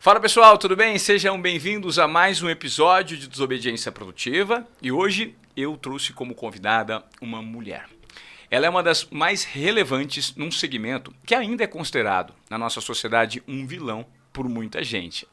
Fala pessoal, tudo bem? Sejam bem-vindos a mais um episódio de Desobediência Produtiva e hoje eu trouxe como convidada uma mulher. Ela é uma das mais relevantes num segmento que ainda é considerado na nossa sociedade um vilão por muita gente.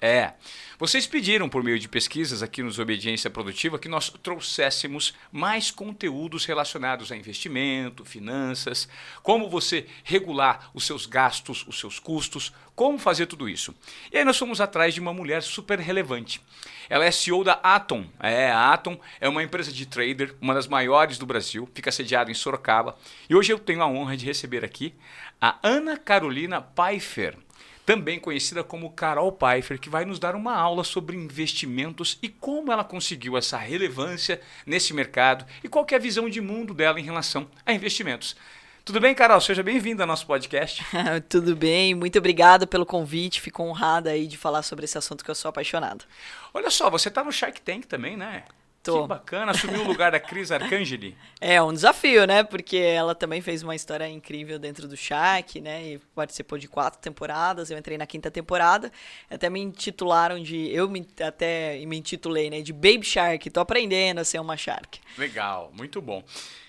Vocês pediram por meio de pesquisas aqui no Desobediência Produtiva que nós trouxéssemos mais conteúdos relacionados a investimento, finanças, como você regular os seus gastos, os seus custos, como fazer tudo isso. E aí nós fomos atrás de uma mulher super relevante. Ela é CEO da Atom. A Atom é uma empresa de trader, uma das maiores do Brasil, fica sediada em Sorocaba. E hoje eu tenho a honra de receber aqui a Ana Carolina Pfeiffer, também conhecida como Carol Pfeiffer, que vai nos dar uma aula sobre investimentos e como ela conseguiu essa relevância nesse mercado e qual que é a visão de mundo dela em relação a investimentos. Tudo bem, Carol? Seja bem-vinda ao nosso podcast. Tudo bem, muito obrigada pelo convite, fico honrada aí de falar sobre esse assunto que eu sou apaixonado. Olha só, você está no Shark Tank também, né? Tô. Que bacana, assumiu o lugar da Cris Arcangeli. É um desafio, né? Porque ela também fez uma história incrível dentro do Shark, né? E participou de 4 temporadas, eu entrei na 5ª temporada. Até me intitularam de... até me intitulei, né? De Baby Shark, tô aprendendo a ser uma Shark. Legal, muito bom.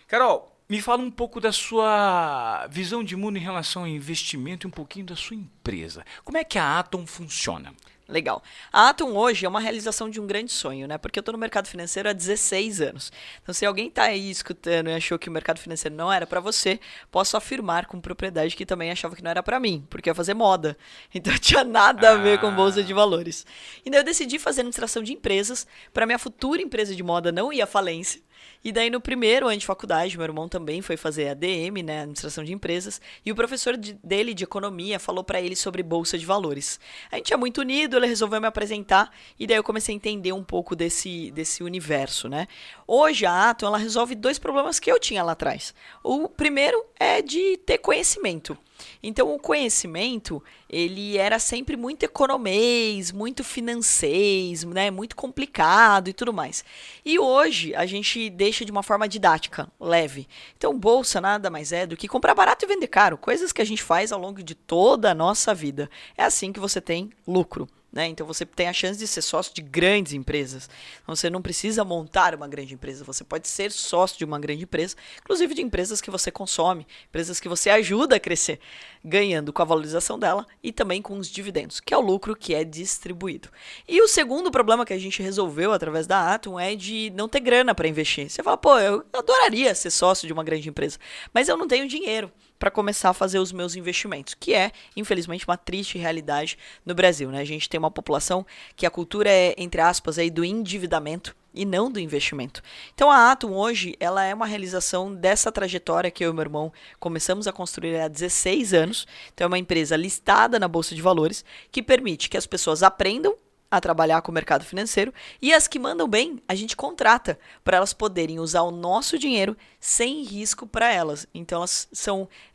Carol, me fala um pouco da sua visão de mundo em relação ao investimento e um pouquinho da sua empresa. Como é que a Atom funciona? Legal. A Atom hoje é uma realização de um grande sonho, né? Porque eu tô no mercado financeiro há 16 anos. Então, se alguém tá aí escutando e achou que o mercado financeiro não era para você, posso afirmar com propriedade que também achava que não era para mim, porque eu ia fazer moda. Então, tinha nada a ver com bolsa de valores. E daí eu decidi fazer administração de empresas para minha futura empresa de moda não ir à falência. E daí no primeiro ano de faculdade, meu irmão também foi fazer ADM, né, administração de empresas, e o professor dele de economia falou para ele sobre bolsa de valores. A gente é muito unido, ele resolveu me apresentar, e daí eu comecei a entender um pouco desse universo, né. Hoje a Atom, ela resolve 2 problemas que eu tinha lá atrás. O primeiro é de ter conhecimento. Então, o conhecimento, ele era sempre muito economês, muito financeis, né, muito complicado e tudo mais. E hoje, a gente deixa de uma forma didática, leve. Então, bolsa nada mais é do que comprar barato e vender caro, coisas que a gente faz ao longo de toda a nossa vida. É assim que você tem lucro. Né? Então você tem a chance de ser sócio de grandes empresas. Então, você não precisa montar uma grande empresa, você pode ser sócio de uma grande empresa, inclusive de empresas que você consome, empresas que você ajuda a crescer, ganhando com a valorização dela e também com os dividendos, que é o lucro que é distribuído. E o segundo problema que a gente resolveu através da Atom é de não ter grana para investir. Você fala, pô, eu adoraria ser sócio de uma grande empresa, mas eu não tenho dinheiro para começar a fazer os meus investimentos, que é, infelizmente, uma triste realidade no Brasil, né? A gente tem uma população que a cultura é, entre aspas, aí, do endividamento e não do investimento. Então a Atom hoje, ela é uma realização dessa trajetória que eu e meu irmão começamos a construir há 16 anos. Então é uma empresa listada na Bolsa de Valores que permite que as pessoas aprendam a trabalhar com o mercado financeiro e as que mandam bem, a gente contrata para elas poderem usar o nosso dinheiro sem risco para elas. Então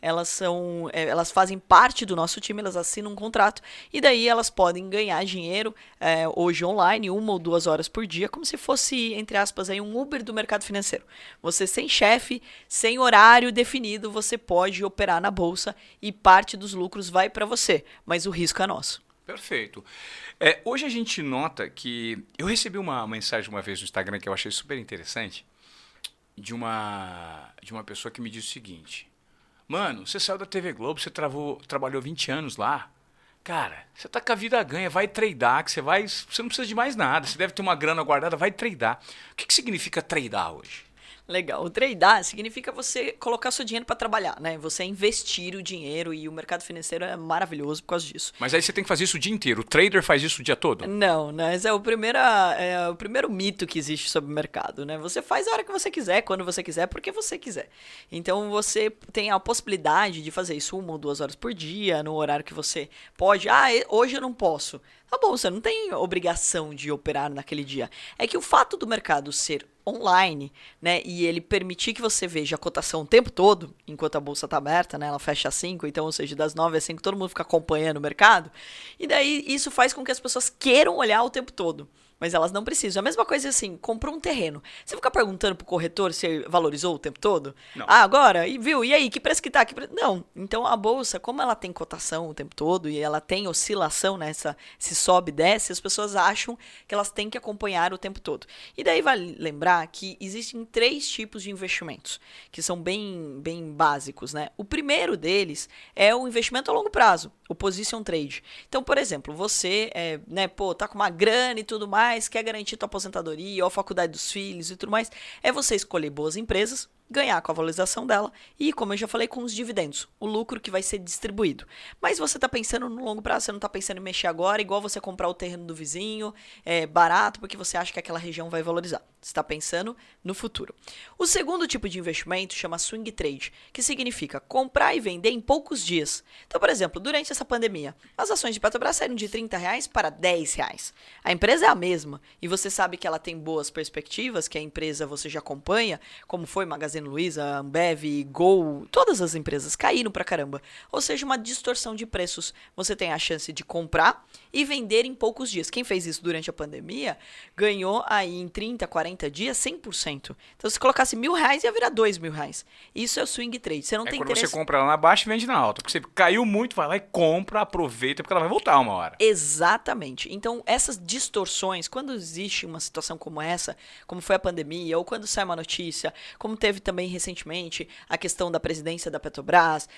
elas fazem parte do nosso time, elas assinam um contrato e daí elas podem ganhar dinheiro hoje online, 1 ou 2 horas por dia, como se fosse, entre aspas, aí, um Uber do mercado financeiro. Você sem chefe, sem horário definido, você pode operar na bolsa e parte dos lucros vai para você, mas o risco é nosso. Perfeito. Hoje a gente nota que... Eu recebi uma mensagem uma vez no Instagram que eu achei super interessante de uma pessoa que me disse o seguinte: mano, você saiu da TV Globo, você trabalhou 20 anos lá. Cara, você tá com a vida ganha, vai tradar, que você não precisa de mais nada, você deve ter uma grana guardada, vai tradar. O que significa tradar hoje? Legal. O tradear significa você colocar seu dinheiro para trabalhar, né? Você investir o dinheiro e o mercado financeiro é maravilhoso por causa disso. Mas aí você tem que fazer isso o dia inteiro. O trader faz isso o dia todo? Não, né? Esse é o primeiro mito que existe sobre o mercado, né? Você faz a hora que você quiser, quando você quiser, porque você quiser. Então você tem a possibilidade de fazer isso 1 ou 2 horas por dia, no horário que você pode. Hoje eu não posso. Tá bom, você não tem obrigação de operar naquele dia. É que o fato do mercado ser online, né, e ele permitir que você veja a cotação o tempo todo, enquanto a bolsa está aberta, né, ela fecha às 5, então, ou seja, das 9 às 5 todo mundo fica acompanhando o mercado, e daí isso faz com que as pessoas queiram olhar o tempo todo. mas elas não precisam. A mesma coisa assim, comprou um terreno. Você fica perguntando pro corretor se valorizou o tempo todo? Não. Ah, agora, e viu? E aí, que preço que tá? Não. Então a bolsa, como ela tem cotação o tempo todo e ela tem oscilação nessa, se sobe e desce, as pessoas acham que elas têm que acompanhar o tempo todo. E daí vale lembrar que existem 3 tipos de investimentos, que são bem básicos, né? O primeiro deles é o investimento a longo prazo, o position trade. Então, por exemplo, você tá com uma grana e tudo mais, quer garantir tua aposentadoria ou a faculdade dos filhos e tudo mais, é você escolher boas empresas, ganhar com a valorização dela e, como eu já falei, com os dividendos, o lucro que vai ser distribuído. Mas você está pensando no longo prazo, você não está pensando em mexer agora, igual você comprar o terreno do vizinho, barato, porque você acha que aquela região vai valorizar. Você está pensando no futuro. O segundo tipo de investimento chama swing trade, que significa comprar e vender em poucos dias. Então, por exemplo, durante essa pandemia, as ações de Petrobras saíram de R$30 para R$10. A empresa é a mesma e você sabe que ela tem boas perspectivas, que a empresa você já acompanha, como foi Magazine Luiza, Ambev, Gol, todas as empresas caíram pra caramba. Ou seja, uma distorção de preços. Você tem a chance de comprar e vender em poucos dias. Quem fez isso durante a pandemia ganhou aí em 30, 40 dias 100%. Então, se colocasse R$1.000, ia virar R$2.000. Isso é o swing trade. Você não tem quando interesse... você compra lá na baixa e vende na alta. Porque você caiu muito, vai lá e compra, aproveita, porque ela vai voltar uma hora. Exatamente. Então, essas distorções, quando existe uma situação como essa, como foi a pandemia, ou quando sai uma notícia, como teve também recentemente a questão da presidência da Petrobras,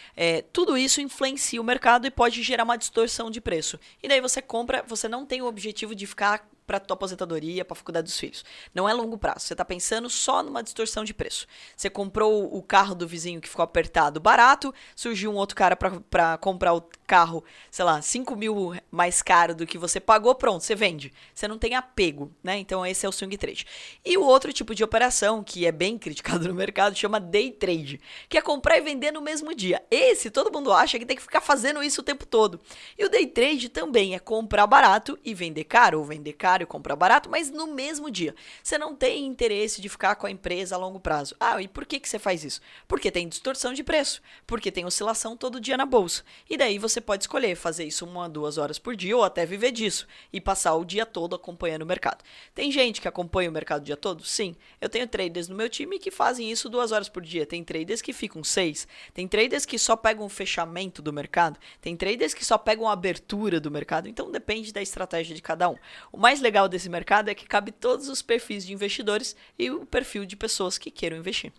tudo isso influencia o mercado e pode gerar uma distorção de preço. E daí você compra, você não tem o objetivo de ficar para tua aposentadoria, para a faculdade dos filhos. Não é longo prazo. Você está pensando só numa distorção de preço. Você comprou o carro do vizinho que ficou apertado barato, surgiu um outro cara para comprar o carro, sei lá, 5 mil mais caro do que você pagou, pronto, você vende. Você não tem apego, né? Então esse é o swing trade. E o outro tipo de operação, que é bem criticado no mercado, chama day trade, que é comprar e vender no mesmo dia. Esse, todo mundo acha que tem que ficar fazendo isso o tempo todo. E o day trade também é comprar barato e vender caro, ou vender caro e comprar barato, mas no mesmo dia. Você não tem interesse de ficar com a empresa a longo prazo. Ah, e por que você faz isso? Porque tem distorção de preço, porque tem oscilação todo dia na bolsa. E daí você pode escolher fazer isso 1 a 2 horas por dia ou até viver disso e passar o dia todo acompanhando o mercado. Tem gente que acompanha o mercado o dia todo? Sim. Eu tenho traders no meu time que fazem isso 2 horas por dia. Tem traders que ficam 6. Tem traders que só pegam o fechamento do mercado. Tem traders que só pegam a abertura do mercado. Então depende da estratégia de cada um. O mais legal desse mercado é que cabe todos os perfis de investidores e o perfil de pessoas que queiram investir.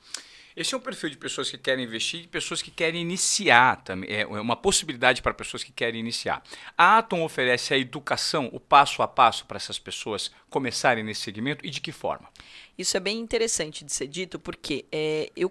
Esse é um perfil de pessoas que querem investir e de pessoas que querem iniciar também. É uma possibilidade para pessoas que querem iniciar. A Atom oferece a educação, o passo a passo para essas pessoas começarem nesse segmento e de que forma? Isso é bem interessante de ser dito, porque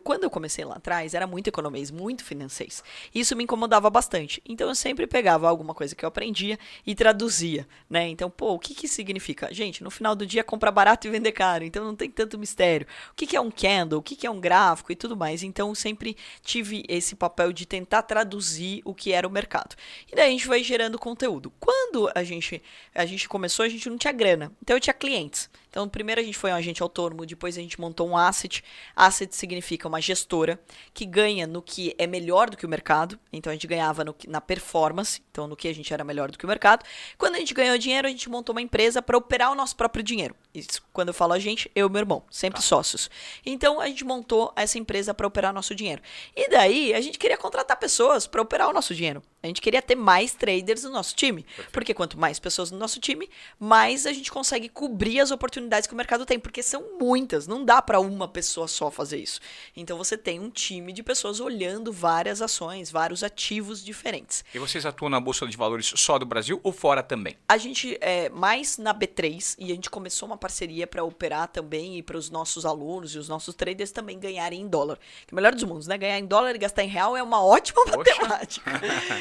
quando eu comecei lá atrás, era muito economês, muito financês. Isso me incomodava bastante. Então, eu sempre pegava alguma coisa que eu aprendia e traduzia, né? Então, o que significa? Gente, no final do dia, comprar barato e vender caro. Então, não tem tanto mistério. O que é um candle? O que é um gráfico? E tudo mais. Então, eu sempre tive esse papel de tentar traduzir o que era o mercado. E daí, a gente vai gerando conteúdo. Quando a gente começou, a gente não tinha grana. Então, eu tinha clientes. Então, primeiro a gente foi um agente autônomo, depois a gente montou um asset. Asset significa uma gestora que ganha no que é melhor do que o mercado. Então, a gente ganhava na performance, então no que a gente era melhor do que o mercado. Quando a gente ganhou dinheiro, a gente montou uma empresa para operar o nosso próprio dinheiro. Isso, quando eu falo a gente, eu e meu irmão, sempre sócios. Então, a gente montou essa empresa para operar nosso dinheiro. E daí, a gente queria contratar pessoas para operar o nosso dinheiro. A gente queria ter mais traders no nosso time. Perfeito. Porque quanto mais pessoas no nosso time, mais a gente consegue cobrir as oportunidades que o mercado tem. Porque são muitas, não dá para uma pessoa só fazer isso. Então você tem um time de pessoas olhando várias ações, vários ativos diferentes. E vocês atuam na Bolsa de Valores só do Brasil ou fora também? A gente é mais na B3 e a gente começou uma parceria para operar também e para os nossos alunos e os nossos traders também ganharem em dólar. Que é o melhor dos mundos, né? Ganhar em dólar e gastar em real é uma ótima matemática.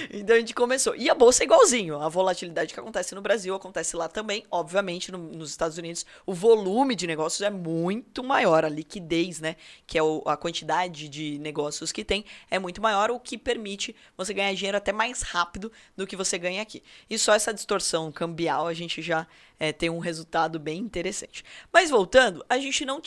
Então a gente começou. E a bolsa é igualzinho. A volatilidade que acontece no Brasil acontece lá também. Obviamente, nos Estados Unidos, o volume de negócios é muito maior. A liquidez, né? Que é a quantidade de negócios que tem, é muito maior, o que permite você ganhar dinheiro até mais rápido do que você ganha aqui. E só essa distorção cambial a gente já tem um resultado bem interessante. Mas voltando, a gente não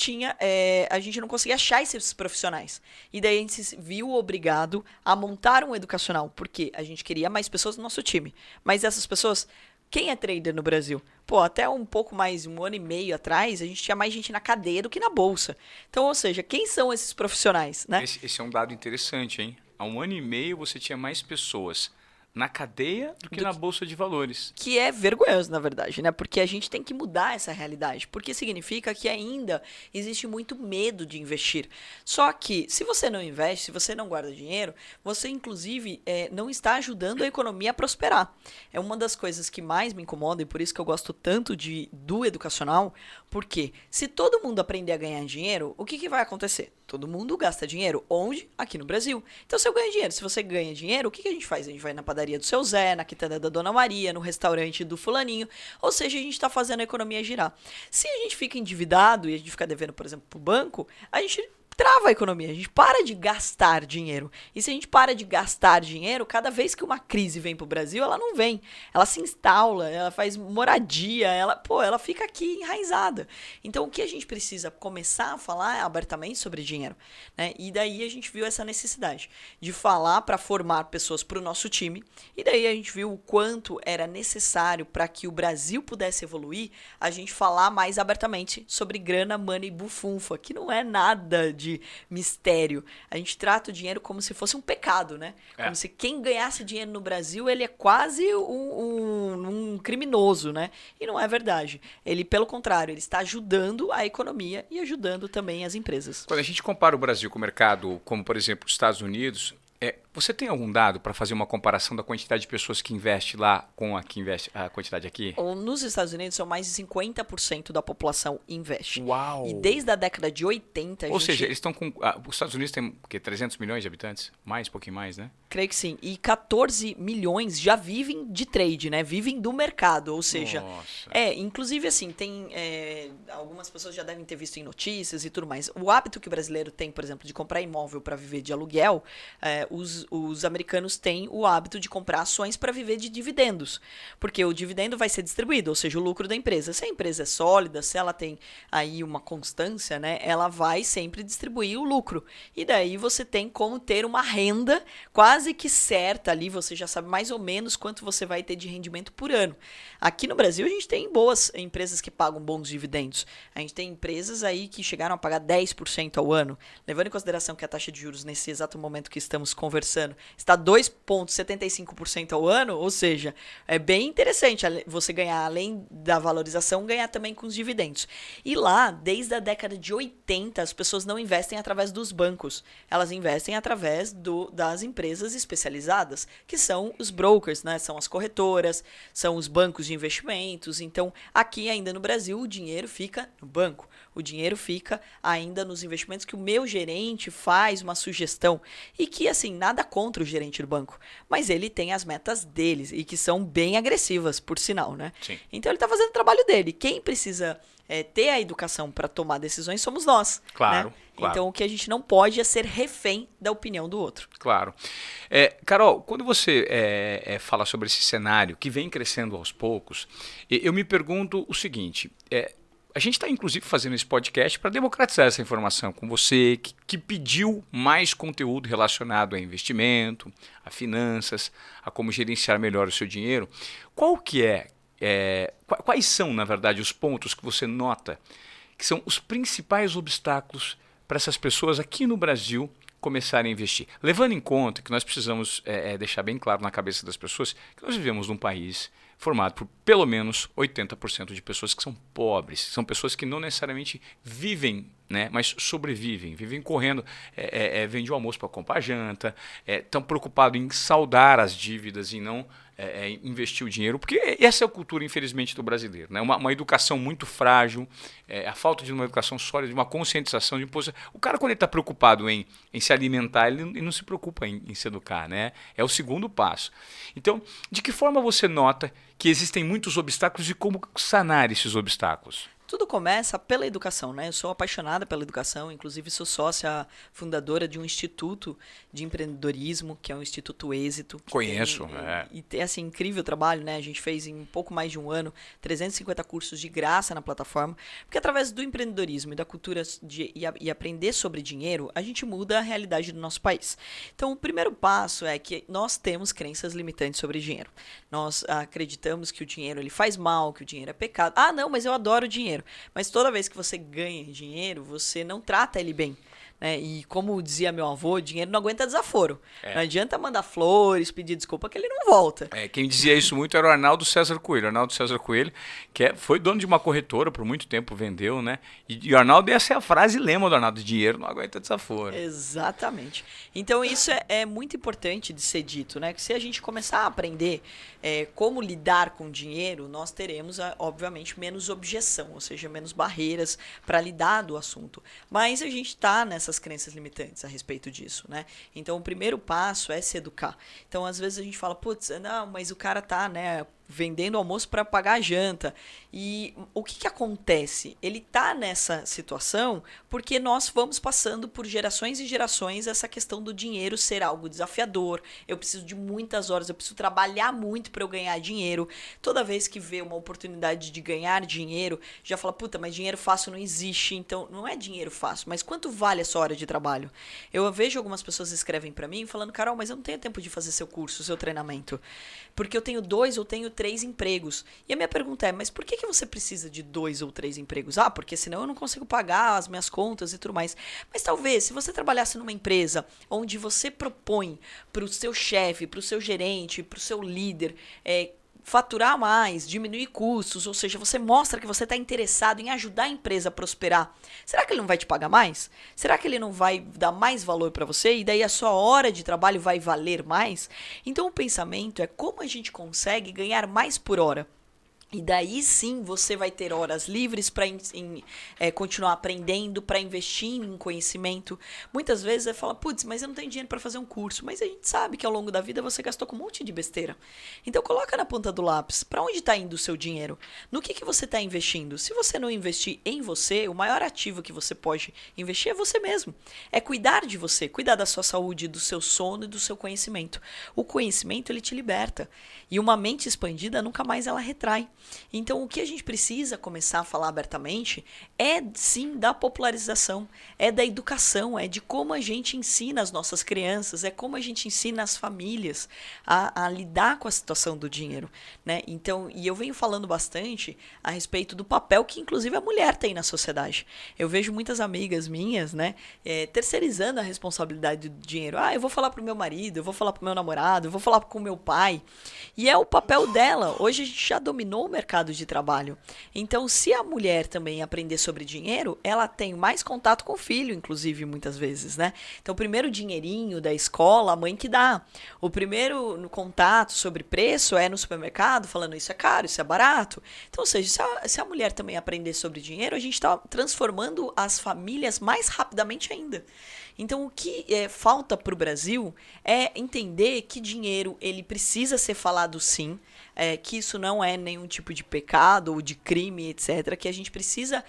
conseguia achar esses profissionais. E daí a gente se viu obrigado a montar um educacional, porque a gente queria mais pessoas no nosso time. Mas essas pessoas Quem é trader no Brasil? Pô, até um pouco mais, um ano e meio atrás, a gente tinha mais gente na cadeia do que na bolsa. Então, ou seja, quem são esses profissionais, né? Esse é um dado interessante, hein? Há um ano e meio você tinha mais pessoas na cadeia do que na bolsa de valores. Que é vergonhoso, na verdade, né? Porque a gente tem que mudar essa realidade. Porque significa que ainda existe muito medo de investir. Só que, se você não investe, se você não guarda dinheiro, você, inclusive, não está ajudando a economia a prosperar. É uma das coisas que mais me incomoda e por isso que eu gosto tanto do educacional. Porque se todo mundo aprender a ganhar dinheiro, o que vai acontecer? Todo mundo gasta dinheiro. Onde? Aqui no Brasil. Então, se eu ganho dinheiro, se você ganha dinheiro, o que a gente faz? A gente vai na padaria do seu Zé, na quitanda da Dona Maria, no restaurante do fulaninho. Ou seja, a gente está fazendo a economia girar. Se a gente fica endividado e a gente fica devendo, por exemplo, para o banco, a gente trava a economia, a gente para de gastar dinheiro. E se a gente para de gastar dinheiro, cada vez que uma crise vem pro Brasil, ela não vem. Ela se instala, ela faz moradia, ela fica aqui enraizada. Então, o que a gente precisa começar a falar é abertamente sobre dinheiro, né? E daí a gente viu essa necessidade de falar para formar pessoas para o nosso time. E daí a gente viu o quanto era necessário para que o Brasil pudesse evoluir, a gente falar mais abertamente sobre grana, money e bufunfa, que não é nada de mistério. A gente trata o dinheiro como se fosse um pecado, né? Como se quem ganhasse dinheiro no Brasil, ele é quase um criminoso, né? E não é verdade. Ele, pelo contrário, ele está ajudando a economia e ajudando também as empresas. Quando a gente compara o Brasil com o mercado, como por exemplo os Estados Unidos, você tem algum dado para fazer uma comparação da quantidade de pessoas que investe lá com a que investe a quantidade aqui? Nos Estados Unidos, são mais de 50% da população investe. Uau! E desde a década de 80... Ou seja, eles estão com... os Estados Unidos têm o quê? 300 milhões de habitantes? Mais, um pouquinho mais, né? Creio que sim. E 14 milhões já vivem de trade, né? Vivem do mercado. Ou seja, inclusive assim, tem... algumas pessoas já devem ter visto em notícias e tudo mais. O hábito que o brasileiro tem, por exemplo, de comprar imóvel para viver de aluguel, os americanos têm o hábito de comprar ações para viver de dividendos, porque o dividendo vai ser distribuído, ou seja, o lucro da empresa. Se a empresa é sólida, se ela tem aí uma constância, né, ela vai sempre distribuir o lucro. E daí você tem como ter uma renda quase que certa ali, você já sabe mais ou menos quanto você vai ter de rendimento por ano. Aqui no Brasil a gente tem boas empresas que pagam bons dividendos. A gente tem empresas aí que chegaram a pagar 10% ao ano, levando em consideração que a taxa de juros nesse exato momento que estamos conversando está 2,75% ao ano, ou seja, é bem interessante você ganhar, além da valorização, ganhar também com os dividendos. E lá, desde a década de 80, as pessoas não investem através dos bancos, elas investem através das empresas especializadas, que são os brokers, né? São as corretoras, são os bancos de investimentos. Então, aqui ainda no Brasil, o dinheiro fica no banco. O dinheiro fica ainda nos investimentos que o meu gerente faz uma sugestão. E que, assim, nada contra o gerente do banco. Mas ele tem as metas deles e que são bem agressivas, por sinal, né? Sim. Então, ele está fazendo o trabalho dele. Quem precisa ter a educação para tomar decisões somos nós. Claro, né? claro. Então, o que a gente não pode é ser refém da opinião do outro. Claro. Carol, quando você fala sobre esse cenário que vem crescendo aos poucos, eu me pergunto o seguinte... A gente está, inclusive, fazendo esse podcast para democratizar essa informação com você, que pediu mais conteúdo relacionado a investimento, a finanças, a como gerenciar melhor o seu dinheiro. Quais são, na verdade, os pontos que você nota que são os principais obstáculos para essas pessoas aqui no Brasil começarem a investir? Levando em conta que nós precisamos deixar bem claro na cabeça das pessoas que nós vivemos num país formado por pelo menos 80% de pessoas que são pobres, são pessoas que não necessariamente vivem, né, mas sobrevivem, vivem correndo, vende o almoço para comprar janta, estão preocupados em saldar as dívidas e não investir o dinheiro, porque essa é a cultura, infelizmente, do brasileiro, né? Uma educação muito frágil, a falta de uma educação sólida, de uma conscientização, de imposição. O cara, quando ele está preocupado em se alimentar, ele não se preocupa em se educar, né? É o segundo passo. Então, de que forma você nota que existem muitos obstáculos e como sanar esses obstáculos? Tudo começa pela educação, né? Eu sou apaixonada pela educação, inclusive sou sócia fundadora de um instituto de empreendedorismo, que é o Instituto Êxito. Conheço, E tem, assim, incrível trabalho, né? A gente fez em pouco mais de um ano 350 cursos de graça na plataforma, porque através do empreendedorismo e da cultura e aprender sobre dinheiro, a gente muda a realidade do nosso país. Então, o primeiro passo é que nós temos crenças limitantes sobre dinheiro. Nós acreditamos que o dinheiro ele faz mal, que o dinheiro é pecado. Ah, não, mas eu adoro dinheiro. Mas toda vez que você ganha dinheiro, você não trata ele bem. Né? E como dizia meu avô, dinheiro não aguenta desaforo. Não adianta mandar flores, pedir desculpa que ele não volta. Quem dizia isso muito era o Arnaldo César Coelho. Arnaldo César Coelho, que foi dono de uma corretora por muito tempo, vendeu, né? E o Arnaldo, essa é a frase lema do Arnaldo: dinheiro não aguenta desaforo. Exatamente. Então isso é muito importante de ser dito, né? Que se a gente começar a aprender como lidar com dinheiro, nós teremos, obviamente, menos objeção, ou seja, menos barreiras para lidar do assunto. Mas a gente está nessas crenças limitantes a respeito disso, né? Então o primeiro passo é se educar. Então às vezes a gente fala, putz, não, mas o cara tá, né, vendendo almoço para pagar a janta. E o que acontece? Ele tá nessa situação porque nós vamos passando por gerações e gerações essa questão do dinheiro ser algo desafiador. Eu preciso de muitas horas, eu preciso trabalhar muito para eu ganhar dinheiro. Toda vez que vê uma oportunidade de ganhar dinheiro, já fala, puta, mas dinheiro fácil não existe. Então, não é dinheiro fácil, mas quanto vale a sua hora de trabalho? Eu vejo algumas pessoas escrevem para mim falando, Carol, mas eu não tenho tempo de fazer seu curso, seu treinamento. Porque eu tenho 2 ou tenho 3 empregos. E a minha pergunta é, mas por que você precisa de 2 ou 3 empregos? Ah, porque senão eu não consigo pagar as minhas contas e tudo mais. Mas talvez, se você trabalhasse numa empresa onde você propõe para o seu chefe, para o seu gerente, para o seu líder, faturar mais, diminuir custos, ou seja, você mostra que você está interessado em ajudar a empresa a prosperar. Será que ele não vai te pagar mais? Será que ele não vai dar mais valor para você e daí a sua hora de trabalho vai valer mais? Então o pensamento é como a gente consegue ganhar mais por hora. E daí sim você vai ter horas livres para continuar aprendendo, para investir em conhecimento. Muitas vezes você fala, putz, mas eu não tenho dinheiro para fazer um curso. Mas a gente sabe que ao longo da vida você gastou com um monte de besteira. Então coloca na ponta do lápis, para onde está indo o seu dinheiro? No que você está investindo? Se você não investir em você, o maior ativo que você pode investir é você mesmo. É cuidar de você, cuidar da sua saúde, do seu sono e do seu conhecimento. O conhecimento, ele te liberta. E uma mente expandida, nunca mais ela retrai. Então, o que a gente precisa começar a falar abertamente é, sim, da popularização, é da educação, é de como a gente ensina as nossas crianças, é como a gente ensina as famílias a lidar com a situação do dinheiro, né? Então, e eu venho falando bastante a respeito do papel que, inclusive, a mulher tem na sociedade. Eu vejo muitas amigas minhas, né, terceirizando a responsabilidade do dinheiro. Ah, eu vou falar pro meu marido, eu vou falar pro meu namorado, eu vou falar com o meu pai. E é o papel dela. Hoje a gente já dominou o mercado de trabalho. Então, se a mulher também aprender sobre dinheiro, ela tem mais contato com o filho, inclusive, muitas vezes, né? Então, o primeiro dinheirinho da escola, a mãe que dá. O primeiro no contato sobre preço é no supermercado, falando isso é caro, isso é barato. Então, ou seja, se a mulher também aprender sobre dinheiro, a gente está transformando as famílias mais rapidamente ainda. Então, o que falta para o Brasil é entender que dinheiro ele precisa ser falado sim, que isso não é nenhum tipo de pecado ou de crime, etc. Que a gente precisa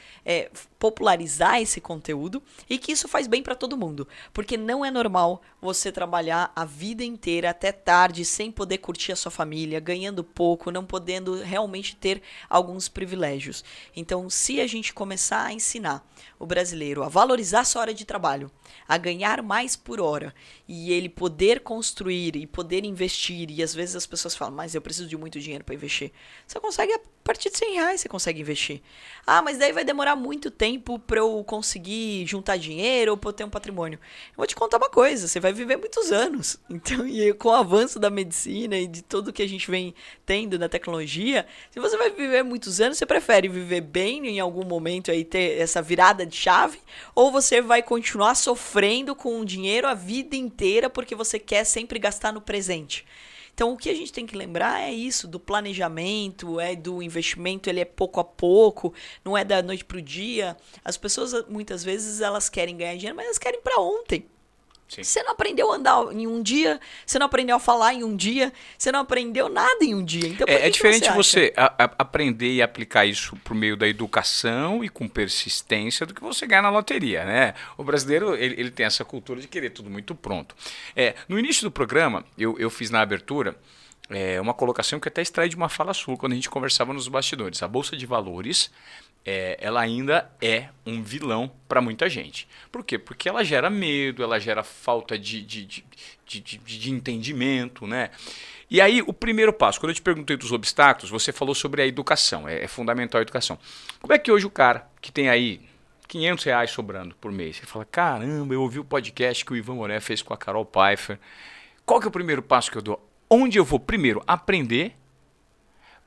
popularizar esse conteúdo e que isso faz bem para todo mundo. Porque não é normal você trabalhar a vida inteira até tarde sem poder curtir a sua família, ganhando pouco, não podendo realmente ter alguns privilégios. Então, se a gente começar a ensinar o brasileiro a valorizar sua hora de trabalho, a ganhar mais por hora e ele poder construir e poder investir, e às vezes as pessoas falam, mas eu preciso de muito dinheiro para investir. Você consegue, a partir de R$100 você consegue investir. Ah, mas daí vai demorar muito tempo para eu conseguir juntar dinheiro ou para eu ter um patrimônio. Eu vou te contar uma coisa, você vai viver muitos anos. Então, e com o avanço da medicina e de tudo que a gente vem tendo na tecnologia, se você vai viver muitos anos, você prefere viver bem em algum momento aí, ter essa virada de chave, ou você vai continuar sofrendo com o dinheiro a vida inteira porque você quer sempre gastar no presente? Então, o que a gente tem que lembrar é isso, do planejamento, do investimento, ele é pouco a pouco, não é da noite para o dia. As pessoas, muitas vezes, elas querem ganhar dinheiro, mas elas querem para ontem. Sim. Você não aprendeu a andar em um dia, você não aprendeu a falar em um dia, você não aprendeu nada em um dia. Então, É diferente você aprender e aplicar isso por meio da educação e com persistência do que você ganhar na loteria, né? O brasileiro ele tem essa cultura de querer tudo muito pronto. No início do programa, eu fiz na abertura uma colocação que até extrai de uma fala sua quando a gente conversava nos bastidores. A Bolsa de Valores, ela ainda é um vilão para muita gente. Por quê? Porque ela gera medo, ela gera falta de entendimento, né? E aí, o primeiro passo, quando eu te perguntei dos obstáculos, você falou sobre a educação, é fundamental a educação. Como é que hoje o cara que tem aí R$500 sobrando por mês, ele fala, caramba, eu ouvi o podcast que o Ivan Moré fez com a Carol Pfeiffer, qual que é o primeiro passo que eu dou? Onde eu vou primeiro aprender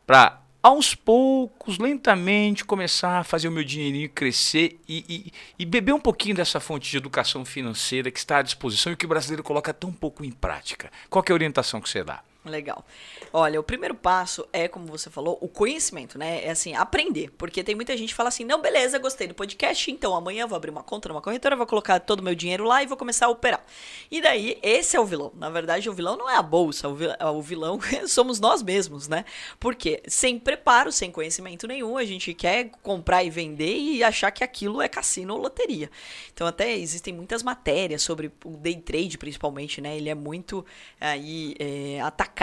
para, aos poucos, lentamente, começar a fazer o meu dinheirinho crescer e beber um pouquinho dessa fonte de educação financeira que está à disposição e que o brasileiro coloca tão pouco em prática. Qual que é a orientação que você dá? Legal. Olha, o primeiro passo é, como você falou, o conhecimento, né? É assim, aprender. Porque tem muita gente que fala assim, não, beleza, gostei do podcast, então amanhã eu vou abrir uma conta numa corretora, vou colocar todo o meu dinheiro lá e vou começar a operar. E daí, esse é o vilão. Na verdade, o vilão não é a bolsa, o vilão somos nós mesmos, né? Porque sem preparo, sem conhecimento nenhum, a gente quer comprar e vender e achar que aquilo é cassino ou loteria. Então, até existem muitas matérias sobre o day trade, principalmente, né? Ele é muito aí atacado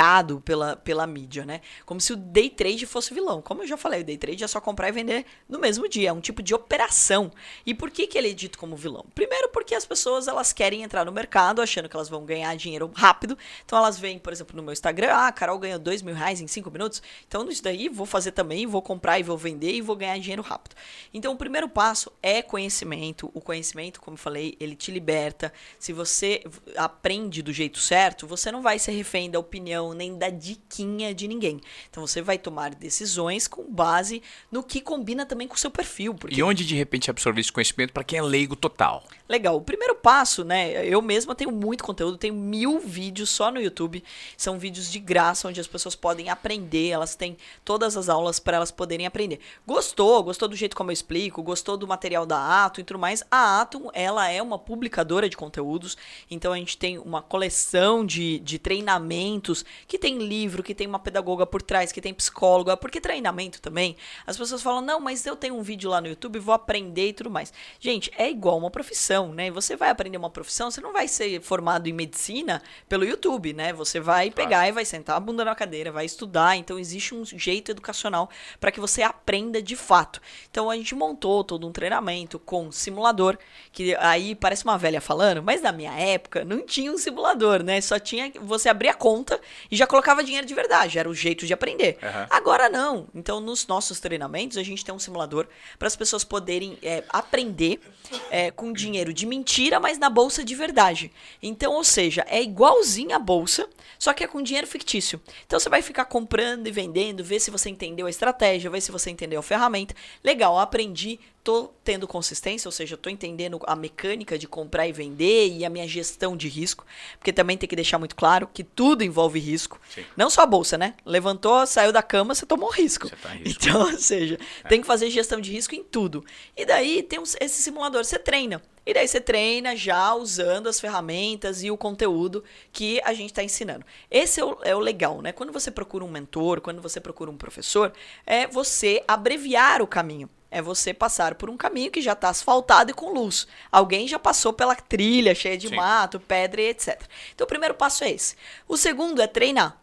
pela mídia, né? Como se o day trade fosse vilão. Como eu já falei, o day trade é só comprar e vender no mesmo dia, é um tipo de operação. E por que ele é dito como vilão? Primeiro porque as pessoas, elas querem entrar no mercado achando que elas vão ganhar dinheiro rápido, então elas veem, por exemplo, no meu Instagram, a Carol ganhou R$2.000 em 5 minutos, então isso daí vou fazer também, vou comprar e vou vender e vou ganhar dinheiro rápido. Então o primeiro passo é conhecimento. O conhecimento, como eu falei, ele te liberta. Se você aprende do jeito certo, você não vai ser refém da opinião nem da diquinha de ninguém. Então você vai tomar decisões com base no que combina também com o seu perfil. Porque... E onde de repente absorver esse conhecimento para quem é leigo total? Legal. O primeiro passo, né? Eu mesma tenho muito conteúdo, tenho 1000 vídeos só no YouTube. São vídeos de graça, onde as pessoas podem aprender, elas têm todas as aulas para elas poderem aprender. Gostou do jeito como eu explico, gostou do material da Atom e tudo mais. A Atom, ela é uma publicadora de conteúdos, então a gente tem uma coleção de treinamentos, que tem livro, que tem uma pedagoga por trás, que tem psicóloga, porque treinamento também, as pessoas falam, não, mas eu tenho um vídeo lá no YouTube, vou aprender e tudo mais. Gente, é igual uma profissão, né? Você vai aprender uma profissão, você não vai ser formado em medicina pelo YouTube, né? Você vai pegar e vai sentar a bunda na cadeira, vai estudar, então existe um jeito educacional para que você aprenda de fato. Então a gente montou todo um treinamento com simulador, que aí parece uma velha falando, mas na minha época não tinha um simulador, né? Só tinha você abrir a conta e já colocava dinheiro de verdade, era o jeito de aprender. Uhum. Agora não. Então, nos nossos treinamentos, a gente tem um simulador para as pessoas poderem aprender com dinheiro de mentira, mas na bolsa de verdade. Então, ou seja, é igualzinho a bolsa, só que é com dinheiro fictício. Então, você vai ficar comprando e vendendo, ver se você entendeu a estratégia, ver se você entendeu a ferramenta. Legal, aprendi, tô tendo consistência, ou seja, tô entendendo a mecânica de comprar e vender e a minha gestão de risco, porque também tem que deixar muito claro que tudo envolve risco. Sim. Não só a bolsa, né? Levantou, saiu da cama, você tomou risco. Você tá em risco. Então, ou seja, tem que fazer gestão de risco em tudo. E daí tem esse simulador, você treina. E daí você treina já usando as ferramentas e o conteúdo que a gente está ensinando. Esse é o legal, né? Quando você procura um mentor, quando você procura um professor, é você abreviar o caminho. É você passar por um caminho que já está asfaltado e com luz. Alguém já passou pela trilha cheia de mato, pedra e etc. Então o primeiro passo é esse. O segundo é treinar.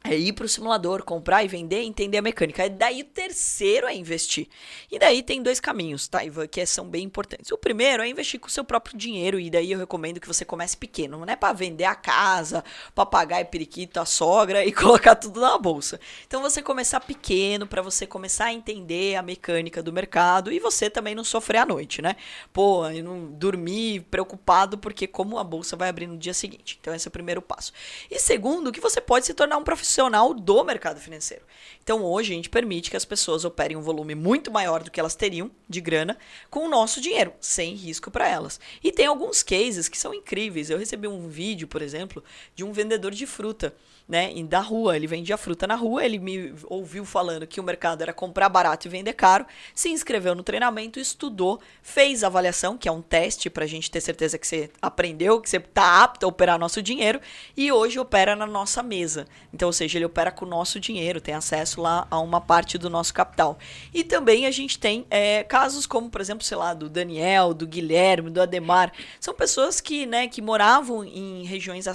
É ir para o simulador, comprar e vender, entender a mecânica. E daí o terceiro é investir. E daí tem 2 caminhos, tá, Ivan, que são bem importantes. O primeiro é investir com o seu próprio dinheiro. E daí eu recomendo que você comece pequeno. Não é para vender a casa, papagaio, periquito, a sogra e colocar tudo na bolsa. Então você começar pequeno para você começar a entender a mecânica do mercado e você também não sofrer à noite, né? Pô, eu não dormir preocupado porque como a bolsa vai abrir no dia seguinte. Então esse é o primeiro passo. E segundo, que você pode se tornar um profissional. profissional do mercado financeiro. Então, hoje, a gente permite que as pessoas operem um volume muito maior do que elas teriam de grana com o nosso dinheiro, sem risco para elas. E tem alguns cases que são incríveis. Eu recebi um vídeo, por exemplo, de um vendedor de fruta, né, da rua. Ele vendia fruta na rua, ele me ouviu falando que o mercado era comprar barato e vender caro, se inscreveu no treinamento, estudou, fez a avaliação, que é um teste para a gente ter certeza que você aprendeu, que você está apto a operar nosso dinheiro, e hoje opera na nossa mesa. Então, ou seja, ele opera com o nosso dinheiro, tem acesso lá a uma parte do nosso capital. E também a gente tem casos como, por exemplo, sei lá, do Daniel, do Guilherme, do Ademar. São pessoas que, né, que moravam em regiões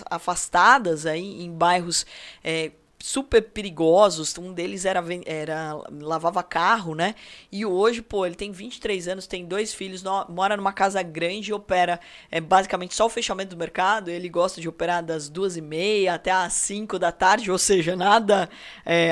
afastadas, aí, em bairros super perigosos. Um deles lavava carro, né? E hoje, pô, ele tem 23 anos, tem 2 filhos, mora numa casa grande e opera basicamente só o fechamento do mercado. Ele gosta de operar das 2h30 até às 5 da tarde, ou seja, nada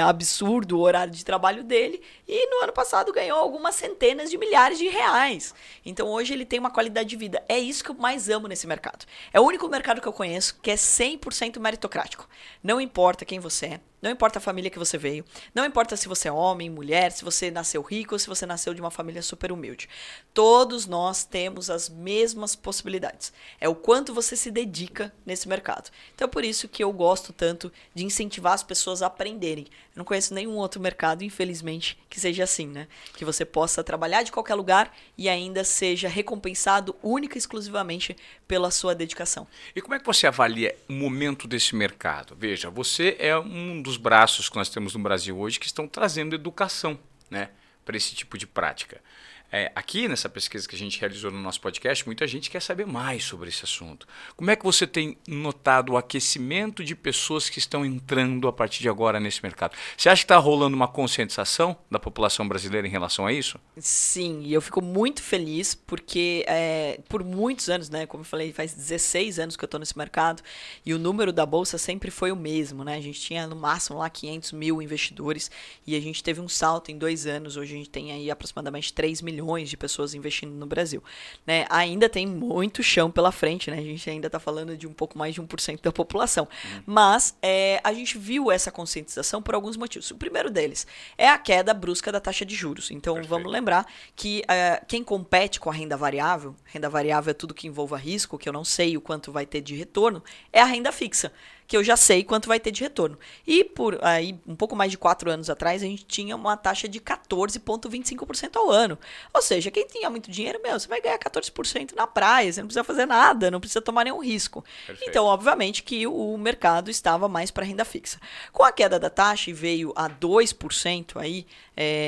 absurdo o horário de trabalho dele. E no ano passado ganhou algumas centenas de milhares de reais. Então hoje ele tem uma qualidade de vida. É isso que eu mais amo nesse mercado. É o único mercado que eu conheço que é 100% meritocrático. Não importa quem você é. Não importa a família que você veio, não importa se você é homem, mulher, se você nasceu rico ou se você nasceu de uma família super humilde. Todos nós temos as mesmas possibilidades. É o quanto você se dedica nesse mercado. Então é por isso que eu gosto tanto de incentivar as pessoas a aprenderem. Eu não conheço nenhum outro mercado, infelizmente, que seja assim, né? Que você possa trabalhar de qualquer lugar e ainda seja recompensado única e exclusivamente pela sua dedicação. E como é que você avalia o momento desse mercado? Veja, você é um dos braços que nós temos no Brasil hoje que estão trazendo educação, né, para esse tipo de prática. Aqui nessa pesquisa que a gente realizou no nosso podcast, muita gente quer saber mais sobre esse assunto. Como é que você tem notado o aquecimento de pessoas que estão entrando a partir de agora nesse mercado? Você acha que está rolando uma conscientização da população brasileira em relação a isso? Sim, e eu fico muito feliz porque por muitos anos, né, como eu falei, faz 16 anos que eu estou nesse mercado e o número da bolsa sempre foi o mesmo, né? A gente tinha no máximo lá 500 mil investidores e a gente teve um salto em 2 anos. Hoje a gente tem aí aproximadamente 3 milhões de pessoas investindo no Brasil, né? Ainda tem muito chão pela frente, né? A gente ainda está falando de um pouco mais de 1% da população, mas a gente viu essa conscientização por alguns motivos. O primeiro deles é a queda brusca da taxa de juros. Então, Perfeito. Vamos lembrar que quem compete com a renda variável é tudo que envolva risco, que eu não sei o quanto vai ter de retorno, é a renda fixa, que eu já sei quanto vai ter de retorno. E por aí, um pouco mais de 4 anos atrás, a gente tinha uma taxa de 14,25% ao ano. Ou seja, quem tinha muito dinheiro, você vai ganhar 14% na praia, você não precisa fazer nada, não precisa tomar nenhum risco. Perfeito. Então, obviamente que o mercado estava mais para renda fixa. Com a queda da taxa, e veio a 2% aí,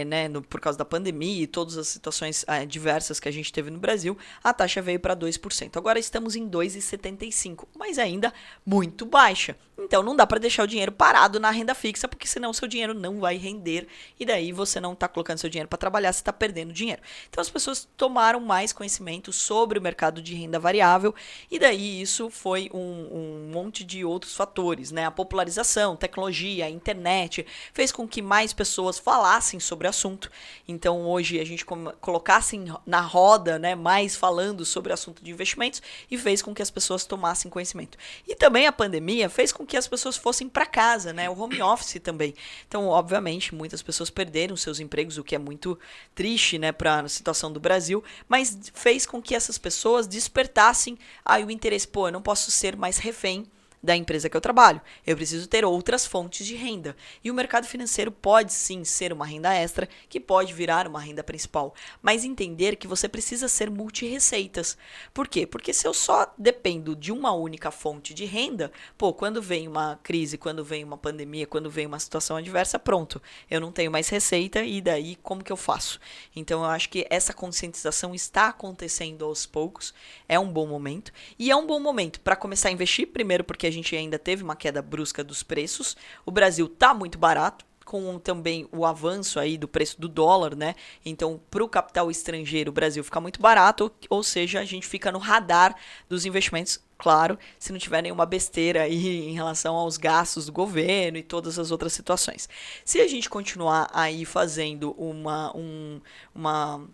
né, por causa da pandemia e todas as situações diversas que a gente teve no Brasil, a taxa veio para 2%. Agora estamos em 2,75%, mas ainda muito baixa. Então não dá para deixar o dinheiro parado na renda fixa, porque senão o seu dinheiro não vai render e daí você não está colocando seu dinheiro para trabalhar, você está perdendo dinheiro. Então as pessoas tomaram mais conhecimento sobre o mercado de renda variável e daí isso foi um monte de outros fatores, né? A popularização, tecnologia, a internet fez com que mais pessoas falassem sobre o assunto. Então hoje a gente colocasse na roda, né, mais falando sobre o assunto de investimentos e fez com que as pessoas tomassem conhecimento. E também a pandemia fez com que as pessoas fossem para casa, né? O home office também. Então, obviamente, muitas pessoas perderam seus empregos, o que é muito triste, né, para a situação do Brasil, mas fez com que essas pessoas despertassem o interesse. Pô, eu não posso ser mais refém da empresa que eu trabalho. Eu preciso ter outras fontes de renda. E o mercado financeiro pode sim ser uma renda extra, que pode virar uma renda principal. Mas entender que você precisa ser multi-receitas. Por quê? Porque se eu só dependo de uma única fonte de renda, quando vem uma crise, quando vem uma pandemia, quando vem uma situação adversa, pronto, eu não tenho mais receita e daí como que eu faço? Então eu acho que essa conscientização está acontecendo aos poucos, é um bom momento. E é um bom momento para começar a investir, primeiro porque a gente ainda teve uma queda brusca dos preços. O Brasil está muito barato, com também o avanço aí do preço do dólar, né? Então, para o capital estrangeiro, o Brasil fica muito barato, ou seja, a gente fica no radar dos investimentos. Claro, se não tiver nenhuma besteira aí em relação aos gastos do governo e todas as outras situações. Se a gente continuar aí fazendo uma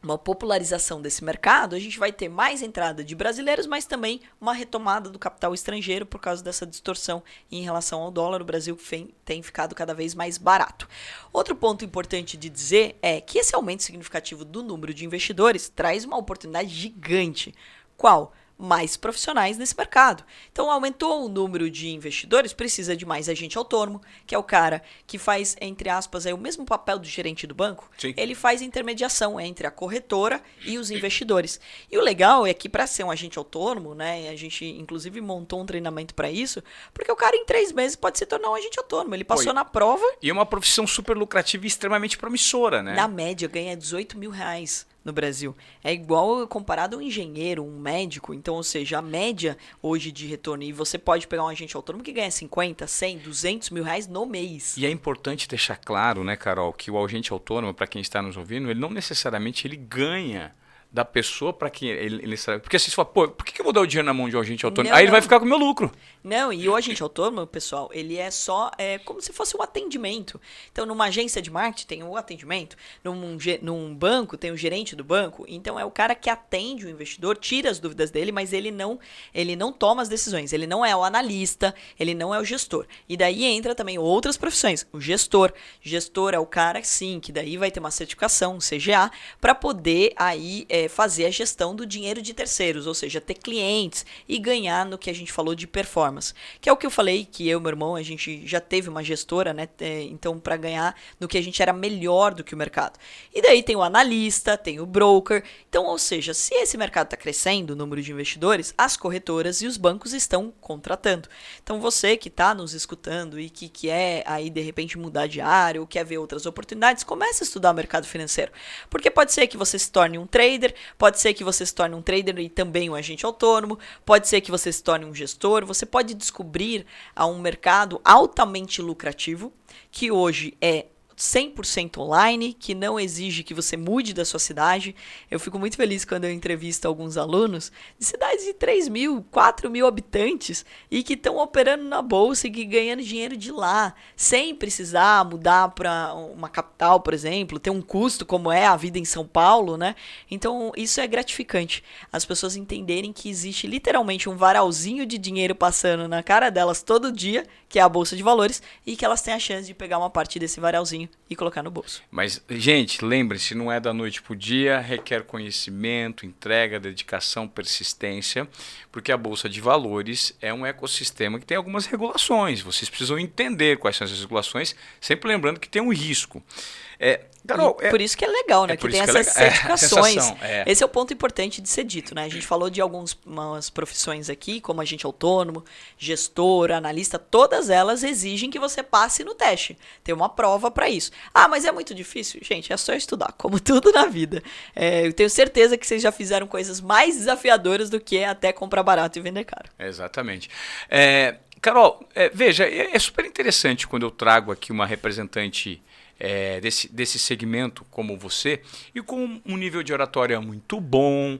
uma popularização desse mercado, a gente vai ter mais entrada de brasileiros, mas também uma retomada do capital estrangeiro por causa dessa distorção em relação ao dólar. O Brasil tem ficado cada vez mais barato. Outro ponto importante de dizer é que esse aumento significativo do número de investidores traz uma oportunidade gigante. Qual? Mais profissionais nesse mercado. Então, aumentou o número de investidores, precisa de mais agente autônomo, que é o cara que faz, entre aspas, o mesmo papel do gerente do banco. Sim. Ele faz intermediação entre a corretora e os investidores. E o legal é que, para ser um agente autônomo, né, a gente inclusive montou um treinamento para isso, porque o cara em 3 meses pode se tornar um agente autônomo. Ele passou na prova. E é uma profissão super lucrativa e extremamente promissora, né? Na média, ganha R$18 mil no Brasil. É igual comparado a um engenheiro, um médico. Então, ou seja, a média hoje de retorno, e você pode pegar um agente autônomo que ganha 50, 100, R$200 mil no mês. E é importante deixar claro, né, Carol, que o agente autônomo, para quem está nos ouvindo, ele não necessariamente ele ganha da pessoa para quem ele sabe. Porque assim, você fala, pô, por que eu vou dar o dinheiro na mão de um agente autônomo? Não, Aí ele vai não. ficar com o meu lucro. Não, e o agente autônomo, pessoal, ele é só como se fosse um atendimento. Então, numa agência de marketing tem o atendimento, num banco tem o gerente do banco, então é o cara que atende o investidor, tira as dúvidas dele, mas ele não toma as decisões, ele não é o analista, ele não é o gestor. E daí entra também outras profissões, o gestor. Gestor é o cara, sim, que daí vai ter uma certificação, um CGA, para poder aí fazer a gestão do dinheiro de terceiros, ou seja, ter clientes e ganhar no que a gente falou de performance. Que é o que eu falei, que eu e meu irmão, a gente já teve uma gestora, né? Então, para ganhar no que a gente era melhor do que o mercado. E daí tem o analista, tem o broker. Então, ou seja, se esse mercado está crescendo, o número de investidores, as corretoras e os bancos estão contratando. Então, você que está nos escutando e que quer aí, de repente, mudar de área ou quer ver outras oportunidades, comece a estudar o mercado financeiro. Porque pode ser que você se torne um trader, pode ser que você se torne um trader e também um agente autônomo, pode ser que você se torne um gestor, você pode descobrir um mercado altamente lucrativo, que hoje é 100% online, que não exige que você mude da sua cidade. Eu fico muito feliz quando eu entrevisto alguns alunos de cidades de 3 mil, 4 mil habitantes e que estão operando na bolsa e que ganhando dinheiro de lá, sem precisar mudar para uma capital, por exemplo, ter um custo como é a vida em São Paulo, né? Então, isso é gratificante. As pessoas entenderem que existe literalmente um varalzinho de dinheiro passando na cara delas todo dia, que é a Bolsa de Valores, e que elas têm a chance de pegar uma parte desse varalzinho e colocar no bolso. Mas, gente, lembre-se, não é da noite para o dia, requer conhecimento, entrega, dedicação, persistência, porque a Bolsa de Valores é um ecossistema que tem algumas regulações. Vocês precisam entender quais são essas regulações, sempre lembrando que tem um risco. Carol, por isso que é legal, né? Que tem essas certificações. Esse é o ponto importante de ser dito, né? A gente falou de algumas profissões aqui, como agente autônomo, gestor, analista, todas elas exigem que você passe no teste. Tem uma prova para isso. Ah, mas é muito difícil? Gente, é só estudar, como tudo na vida. Eu tenho certeza que vocês já fizeram coisas mais desafiadoras do que até comprar barato e vender caro. Exatamente. Carol, veja, é super interessante quando eu trago aqui uma representante desse segmento como você e com um nível de oratória muito bom,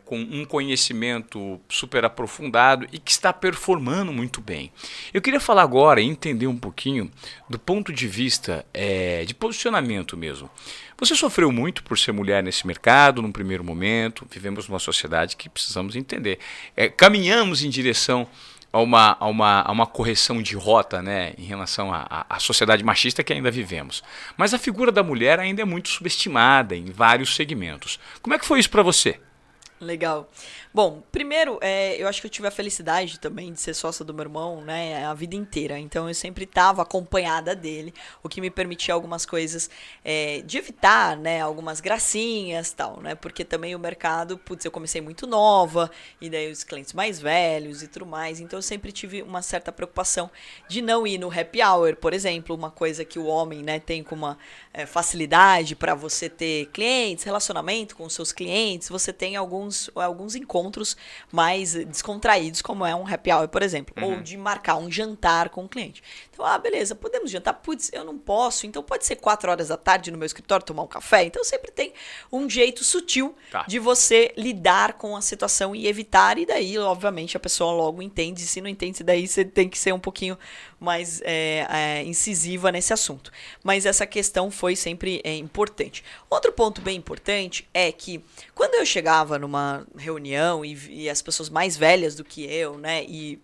com um conhecimento super aprofundado e que está performando muito bem. Eu queria falar agora e entender um pouquinho do ponto de vista de posicionamento mesmo. Você sofreu muito por ser mulher nesse mercado num primeiro momento, vivemos numa sociedade que precisamos entender. Caminhamos em direção a uma correção de rota, né, em relação à sociedade machista que ainda vivemos. Mas a figura da mulher ainda é muito subestimada em vários segmentos. Como é que foi isso para você? Legal. Bom, primeiro, eu acho que eu tive a felicidade também de ser sócia do meu irmão, né, a vida inteira. Então, eu sempre estava acompanhada dele, o que me permitia algumas coisas de evitar, né, algumas gracinhas e tal, né, porque também o mercado, putz, eu comecei muito nova, e daí os clientes mais velhos e tudo mais, então eu sempre tive uma certa preocupação de não ir no happy hour, por exemplo, uma coisa que o homem, né, tem com uma facilidade para você ter clientes, relacionamento com os seus clientes, você tem alguns alguns encontros mais descontraídos, como é um happy hour, por exemplo, ou de marcar um jantar com o cliente. Então, beleza, podemos jantar? Putz, eu não posso, então pode ser 4 horas da tarde no meu escritório tomar um café? Então sempre tem um jeito sutil de você lidar com a situação e evitar, e daí, obviamente, a pessoa logo entende. Se não entende, daí você tem que ser um pouquinho mais incisiva nesse assunto. Mas essa questão foi sempre importante. Outro ponto bem importante é que quando eu chegava numa reunião e as pessoas mais velhas do que eu, né, e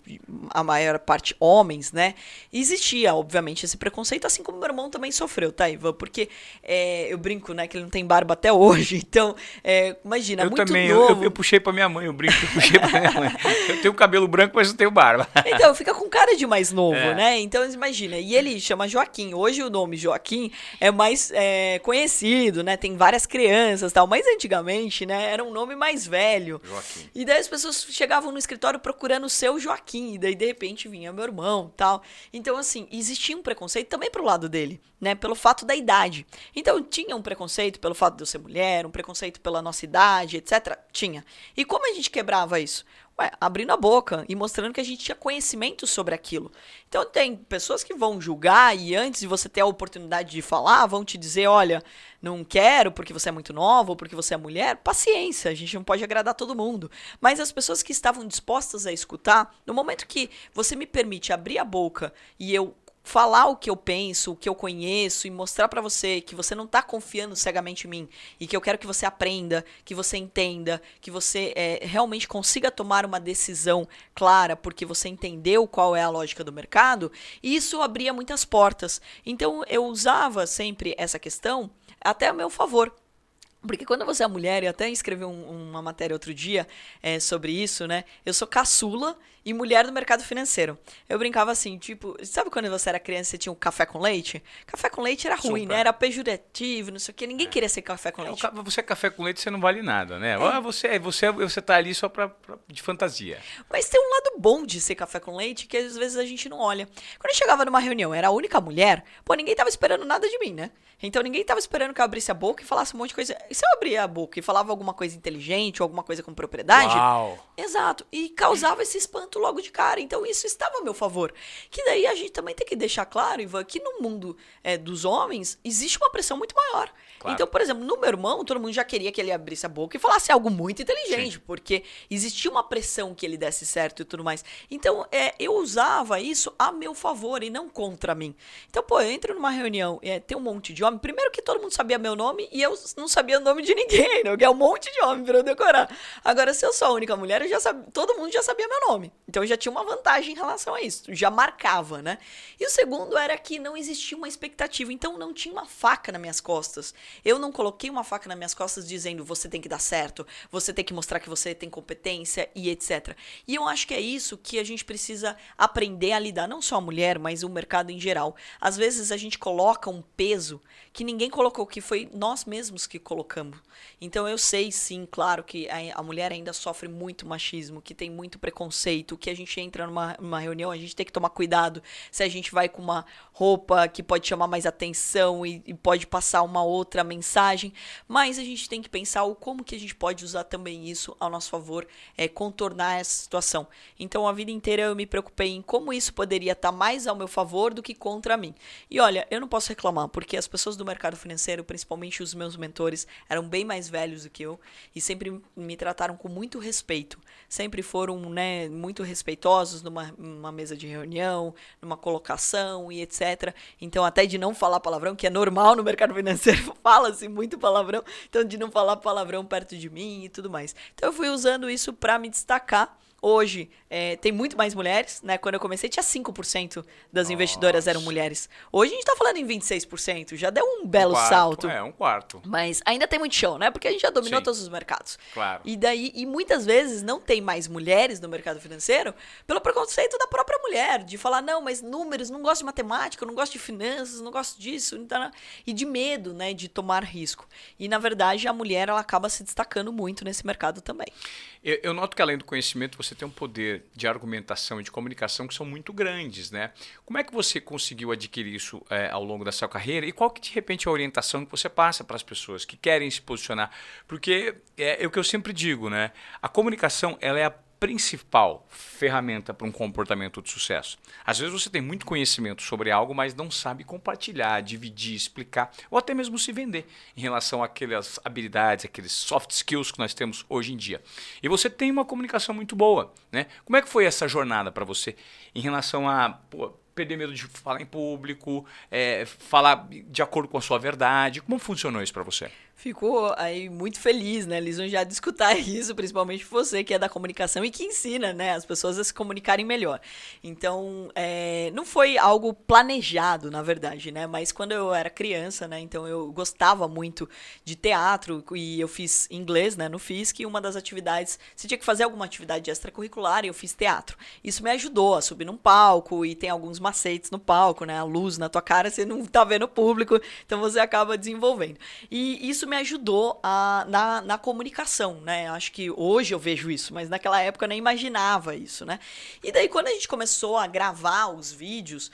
a maior parte homens, né, existia, obviamente, esse preconceito, assim como meu irmão também sofreu, tá, Ivan? Porque eu brinco, né, que ele não tem barba até hoje, então, imagina, eu muito também, novo. Eu puxei pra minha mãe, eu brinco que eu puxei pra minha mãe. Eu tenho cabelo branco, mas não tenho barba. Então, fica com cara de mais novo, né? Então, imagina, e ele chama Joaquim. Hoje o nome Joaquim é mais conhecido, né? Tem várias crianças e tal, mas antigamente, né, era um nome mais velho. Joaquim. E daí as pessoas chegavam no escritório procurando o seu Joaquim, e daí de repente vinha meu irmão, tal. Então, assim, existia um preconceito também pro lado dele, né, pelo fato da idade. Então, tinha um preconceito pelo fato de eu ser mulher, um preconceito pela nossa idade, etc. Tinha. E como a gente quebrava isso? Abrindo a boca e mostrando que a gente tinha conhecimento sobre aquilo. Então tem pessoas que vão julgar e antes de você ter a oportunidade de falar, vão te dizer, olha, não quero porque você é muito nova ou porque você é mulher. Paciência, a gente não pode agradar todo mundo. Mas as pessoas que estavam dispostas a escutar, no momento que você me permite abrir a boca e eu falar o que eu penso, o que eu conheço e mostrar pra você que você não tá confiando cegamente em mim e que eu quero que você aprenda, que você entenda, que você realmente consiga tomar uma decisão clara porque você entendeu qual é a lógica do mercado, e isso abria muitas portas. Então eu usava sempre essa questão até a meu favor. Porque quando você é mulher, eu até escrevi uma matéria outro dia sobre isso, né? Eu sou caçula e mulher do mercado financeiro. Eu brincava assim, tipo, sabe quando você era criança e você tinha um café com leite? Café com leite era ruim, né? Era pejorativo, não sei o quê. Ninguém queria ser café com leite. Você é café com leite, você não vale nada, né? Você tá ali só de fantasia. Mas tem um lado bom de ser café com leite que às vezes a gente não olha. Quando eu chegava numa reunião, era a única mulher, pô, ninguém tava esperando nada de mim, né? Então ninguém tava esperando que eu abrisse a boca e falasse um monte de coisa. E se eu abria a boca e falava alguma coisa inteligente ou alguma coisa com propriedade? Uau! Exato. E causava esse espanto logo de cara. Então isso estava a meu favor. Que daí a gente também tem que deixar claro, Ivan, que no mundo dos homens existe uma pressão muito maior. Claro. Então, por exemplo, no meu irmão, todo mundo já queria que ele abrisse a boca e falasse algo muito inteligente, Sim. porque existia uma pressão que ele desse certo e tudo mais. Então, eu usava isso a meu favor e não contra mim. Então, pô, eu entro numa reunião, tem um monte de homem. Primeiro que todo mundo sabia meu nome e eu não sabia o nome de ninguém, né? É um monte de homem pra eu decorar. Agora, se eu sou a única mulher, todo mundo já sabia meu nome. Então, eu já tinha uma vantagem em relação a isso. Já marcava, né? E o segundo era que não existia uma expectativa. Então, não tinha uma faca nas minhas costas. Eu não coloquei uma faca nas minhas costas dizendo você tem que dar certo, você tem que mostrar que você tem competência e etc. E eu acho que é isso que a gente precisa aprender a lidar, não só a mulher, mas o mercado em geral. Às vezes a gente coloca um peso que ninguém colocou, que foi nós mesmos que colocamos. Então eu sei sim, claro, que a mulher ainda sofre muito machismo, que tem muito preconceito, que a gente entra numa reunião, a gente tem que tomar cuidado se a gente vai com uma roupa que pode chamar mais atenção e pode passar uma outra mensagem, mas a gente tem que pensar como que a gente pode usar também isso ao nosso favor, contornar essa situação. Então a vida inteira eu me preocupei em como isso poderia estar mais ao meu favor do que contra mim. E olha, eu não posso reclamar, porque as pessoas do mercado financeiro, principalmente os meus mentores, eram bem mais velhos do que eu e sempre me trataram com muito respeito. Sempre foram, né, muito respeitosos numa mesa de reunião, numa colocação e etc. Então até de não falar palavrão, que é normal no mercado financeiro, fala-se muito palavrão, então de não falar palavrão perto de mim e tudo mais. Então eu fui usando isso para me destacar. Hoje tem muito mais mulheres, né? Quando eu comecei tinha 5% das investidoras eram mulheres. Hoje a gente tá falando em 26%, já deu um belo salto. Um quarto. Mas ainda tem muito chão, né? Porque a gente já dominou Sim. todos os mercados. Claro. E muitas vezes não tem mais mulheres no mercado financeiro pelo preconceito da própria mulher, de falar, não, mas números, não gosto de matemática, não gosto de finanças, não gosto disso, então, e de medo, né, de tomar risco. E na verdade a mulher ela acaba se destacando muito nesse mercado também. Eu noto que além do conhecimento, você você tem um poder de argumentação e de comunicação que são muito grandes, né? Como é que você conseguiu adquirir isso ao longo da sua carreira e qual que de repente é a orientação que você passa para as pessoas que querem se posicionar? Porque é o que eu sempre digo, né? A comunicação, ela é a principal ferramenta para um comportamento de sucesso. Às vezes você tem muito conhecimento sobre algo, mas não sabe compartilhar, dividir, explicar, ou até mesmo se vender em relação àquelas habilidades, aqueles soft skills que nós temos hoje em dia. E você tem uma comunicação muito boa, né? Como é que foi essa jornada para você em relação a perder medo de falar em público, falar de acordo com a sua verdade? Como funcionou isso para você? Ficou aí muito feliz, né, lisonjeado de escutar isso, principalmente você que é da comunicação e que ensina, né, as pessoas a se comunicarem melhor. Então, não foi algo planejado, na verdade, né, mas quando eu era criança, né, então eu gostava muito de teatro e eu fiz inglês, né, no FISC, e uma das atividades, você tinha que fazer alguma atividade extracurricular e eu fiz teatro. Isso me ajudou a subir num palco e tem alguns macetes no palco, né, a luz na tua cara, você não tá vendo o público, então você acaba desenvolvendo. E isso me ajudou na comunicação, né? Acho que hoje eu vejo isso, mas naquela época eu nem imaginava isso, né? E daí quando a gente começou a gravar os vídeos,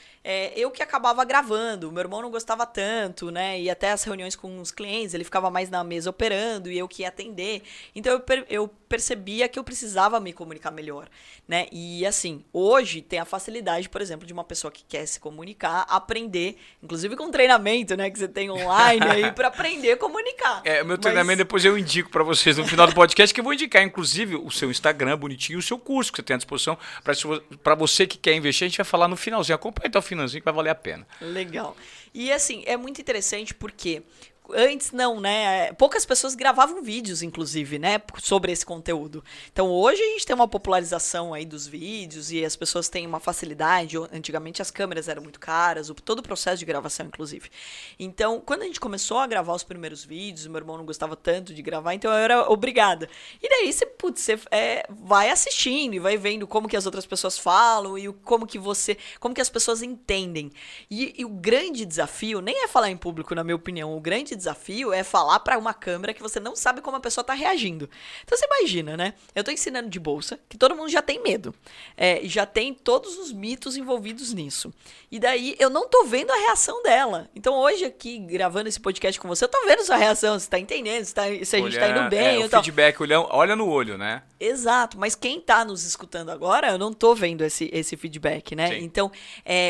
eu que acabava gravando, meu irmão não gostava tanto, né? E até as reuniões com os clientes, ele ficava mais na mesa operando e eu que ia atender. Então eu percebia que eu precisava me comunicar melhor, né? E assim, hoje tem a facilidade, por exemplo, de uma pessoa que quer se comunicar, aprender, inclusive com treinamento, né, que você tem online aí para aprender a comunicar. O meu treinamento depois eu indico para vocês no final do podcast, que eu vou indicar inclusive o seu Instagram bonitinho e o seu curso que você tem à disposição para você que quer investir. A gente vai falar no finalzinho, acompanha até o finalzinho que vai valer a pena. Legal. E assim, é muito interessante porque antes não, né? Poucas pessoas gravavam vídeos, inclusive, né? Sobre esse conteúdo. Então, hoje a gente tem uma popularização aí dos vídeos e as pessoas têm uma facilidade. Antigamente as câmeras eram muito caras, todo o processo de gravação, inclusive. Então, quando a gente começou a gravar os primeiros vídeos, meu irmão não gostava tanto de gravar, então eu era obrigada. E daí você vai assistindo e vai vendo como que as outras pessoas falam e como que as pessoas entendem. E o grande desafio nem é falar em público, na minha opinião. O grande desafio é falar para uma câmera que você não sabe como a pessoa tá reagindo. Então você imagina, né? Eu tô ensinando de bolsa, que todo mundo já tem medo. E já tem todos os mitos envolvidos nisso. E daí eu não tô vendo a reação dela. Então hoje aqui, gravando esse podcast com você, eu tô vendo sua reação, se tá entendendo, se a gente tá indo bem. O feedback, olha no olho, né? Exato, mas quem tá nos escutando agora, eu não tô vendo esse feedback, né? Sim. Então,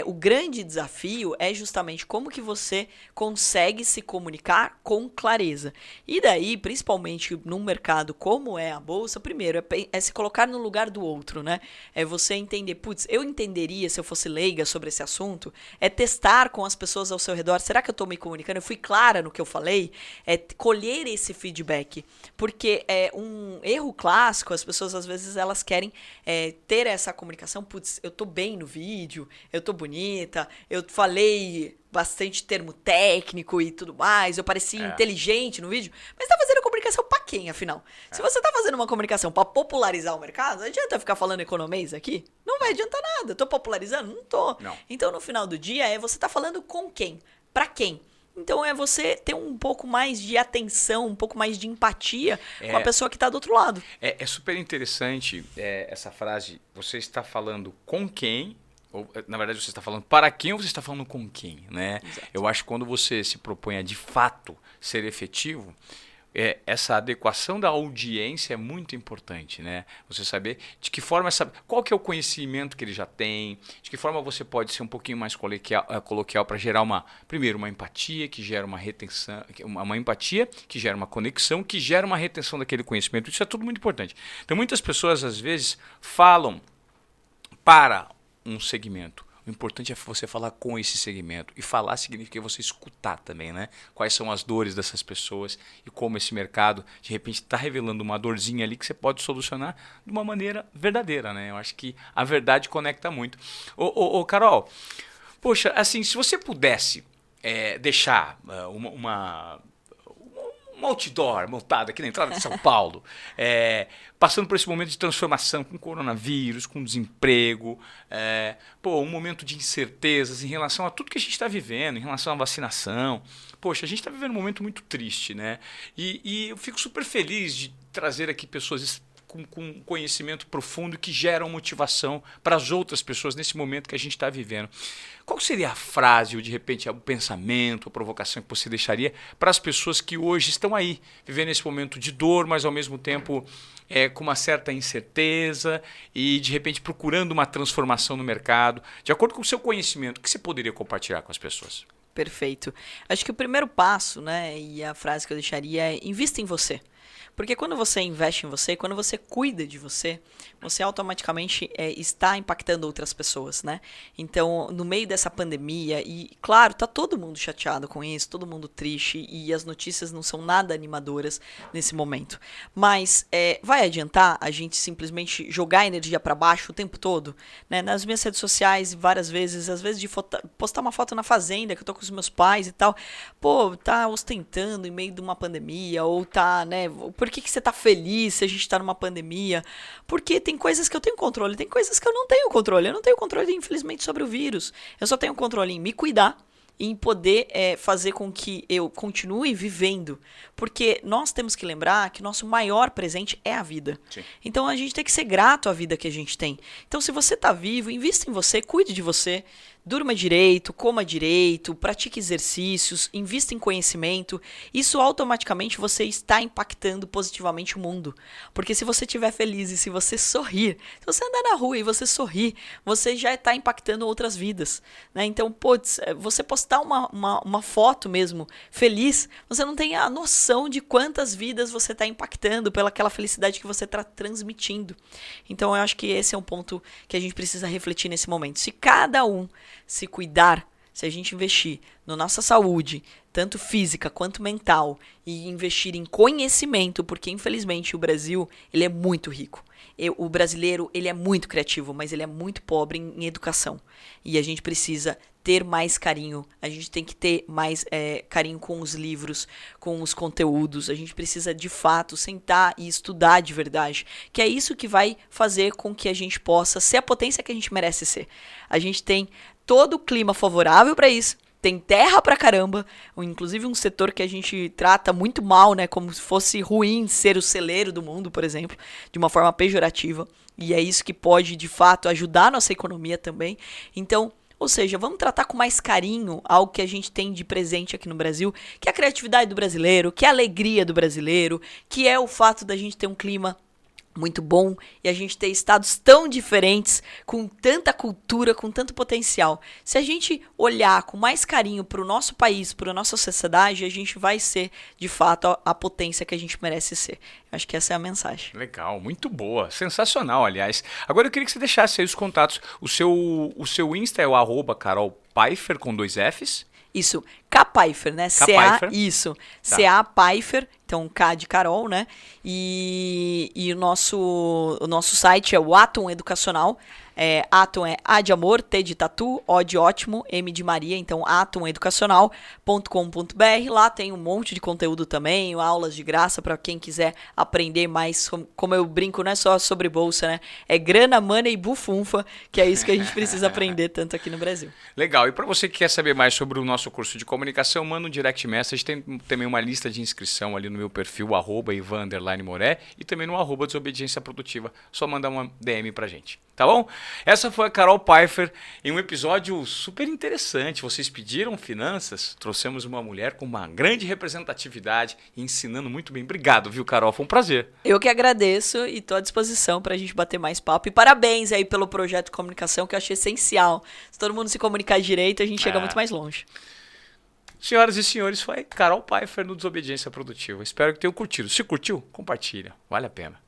o grande desafio é justamente como que você consegue se comunicar com clareza. E daí, principalmente num mercado como é a bolsa, primeiro é se colocar no lugar do outro, né? É você entender, putz, eu entenderia se eu fosse leiga sobre esse assunto, é testar com as pessoas ao seu redor, será que eu tô me comunicando? Eu fui clara no que eu falei? É colher esse feedback, porque é um erro clássico, as pessoas às vezes elas querem ter essa comunicação, putz, eu tô bem no vídeo, eu tô bonita, eu falei bastante termo técnico e tudo mais, eu parecia inteligente no vídeo, mas tá fazendo comunicação pra quem, afinal? Se você tá fazendo uma comunicação pra popularizar o mercado, não adianta ficar falando economês aqui, não vai adiantar nada, tô popularizando? Não tô. Não. Então, no final do dia, você tá falando com quem? Pra quem? Então, é você ter um pouco mais de atenção, um pouco mais de empatia com a pessoa que tá do outro lado. É super interessante essa frase, você está falando com quem, ou, na verdade, você está falando para quem ou você está falando com quem, né? Exato. Eu acho que quando você se propõe a, de fato, ser efetivo, essa adequação da audiência é muito importante, né? Você saber de que forma, qual que é o conhecimento que ele já tem, de que forma você pode ser um pouquinho mais coloquial para gerar primeiro uma empatia, que gera uma retenção, uma empatia, que gera uma conexão, que gera uma retenção daquele conhecimento. Isso é tudo muito importante. Então muitas pessoas às vezes falam para um segmento. O importante é você falar com esse segmento. E falar significa você escutar também, né? Quais são as dores dessas pessoas e como esse mercado, de repente, está revelando uma dorzinha ali que você pode solucionar de uma maneira verdadeira, né? Eu acho que a verdade conecta muito. Carol, poxa, assim, se você pudesse deixar um outdoor montado aqui na entrada de São Paulo, passando por esse momento de transformação com coronavírus, com desemprego, um momento de incertezas em relação a tudo que a gente está vivendo, em relação à vacinação. Poxa, a gente está vivendo um momento muito triste, né? E eu fico super feliz de trazer aqui pessoas com um conhecimento profundo que geram motivação para as outras pessoas nesse momento que a gente está vivendo. Qual seria a frase ou, de repente, o pensamento, a provocação que você deixaria para as pessoas que hoje estão aí, vivendo esse momento de dor, mas ao mesmo tempo com uma certa incerteza e, de repente, procurando uma transformação no mercado? De acordo com o seu conhecimento, o que você poderia compartilhar com as pessoas? Perfeito. Acho que o primeiro passo, né, e a frase que eu deixaria é: invista em você. Porque quando você investe em você, quando você cuida de você, você automaticamente está impactando outras pessoas, né? Então, no meio dessa pandemia, e claro, tá todo mundo chateado com isso, todo mundo triste, e as notícias não são nada animadoras nesse momento. Mas vai adiantar a gente simplesmente jogar a energia para baixo o tempo todo? Né? Nas minhas redes sociais, várias vezes, às vezes de postar uma foto na fazenda, que eu tô com os meus pais e tal, pô, tá ostentando em meio de uma pandemia, ou tá, né... Por que você tá feliz se a gente tá numa pandemia? Porque tem coisas que eu tenho controle, tem coisas que eu não tenho controle. Eu não tenho controle, infelizmente, sobre o vírus. Eu só tenho controle em me cuidar e em poder fazer com que eu continue vivendo. Porque nós temos que lembrar que nosso maior presente é a vida. Sim. Então a gente tem que ser grato à vida que a gente tem. Então, se você tá vivo, invista em você, cuide de você. Durma direito, coma direito, pratique exercícios, invista em conhecimento. Isso automaticamente você está impactando positivamente o mundo. Porque se você estiver feliz e se você sorrir, se você andar na rua e você sorrir, você já está impactando outras vidas. Né? Então, putz, você postar uma foto mesmo feliz, você não tem a noção de quantas vidas você está impactando pelaquela felicidade que você está transmitindo. Então, eu acho que esse é um ponto que a gente precisa refletir nesse momento. Se cada um se cuidar, se a gente investir na nossa saúde, tanto física quanto mental, e investir em conhecimento, porque infelizmente o Brasil, ele é muito rico. O brasileiro, ele é muito criativo, mas ele é muito pobre em educação. E a gente precisa ter mais carinho, a gente tem que ter mais carinho com os livros, com os conteúdos, a gente precisa de fato sentar e estudar de verdade, que é isso que vai fazer com que a gente possa ser a potência que a gente merece ser. A gente tem todo o clima favorável para isso, tem terra pra caramba, inclusive um setor que a gente trata muito mal, né, como se fosse ruim ser o celeiro do mundo, por exemplo, de uma forma pejorativa, e é isso que pode de fato ajudar a nossa economia também. Então, ou seja, vamos tratar com mais carinho algo que a gente tem de presente aqui no Brasil, que é a criatividade do brasileiro, que é a alegria do brasileiro, que é o fato da gente ter um clima muito bom e a gente ter estados tão diferentes, com tanta cultura, com tanto potencial. Se a gente olhar com mais carinho para o nosso país, para a nossa sociedade, a gente vai ser, de fato, a potência que a gente merece ser. Acho que essa é a mensagem. Legal, muito boa. Sensacional, aliás. Agora eu queria que você deixasse aí os contatos. O seu Insta é o @CarolPfeiffer com 2 Fs. Isso, K Pfeiffer, né? Pfeiffer. Isso, Tá. C-A Pfeiffer, então K de Carol, né? E o nosso site é o Atom Educacional. Atom é A de amor, T de tatu, O de ótimo, M de Maria, então atomeducacional.com.br. Lá tem um monte de conteúdo também, aulas de graça para quem quiser aprender mais. Como eu brinco, não é só sobre bolsa, né? É grana, money e bufunfa, que é isso que a gente precisa aprender tanto aqui no Brasil. Legal. E para você que quer saber mais sobre o nosso curso de comunicação, manda um direct message. Tem também uma lista de inscrição ali no meu perfil, @Ivan_Moré, e também no @Desobediência Produtiva. Só mandar uma DM pra gente. Tá bom? Essa foi a Carol Pfeiffer em um episódio super interessante. Vocês pediram finanças, trouxemos uma mulher com uma grande representatividade e ensinando muito bem. Obrigado, viu, Carol? Foi um prazer. Eu que agradeço e estou à disposição para a gente bater mais papo. E parabéns aí pelo projeto de comunicação, que eu achei essencial. Se todo mundo se comunicar direito, a gente chega muito mais longe. Senhoras e senhores, foi Carol Pfeiffer no Desobediência Produtiva. Espero que tenham curtido. Se curtiu, compartilha. Vale a pena.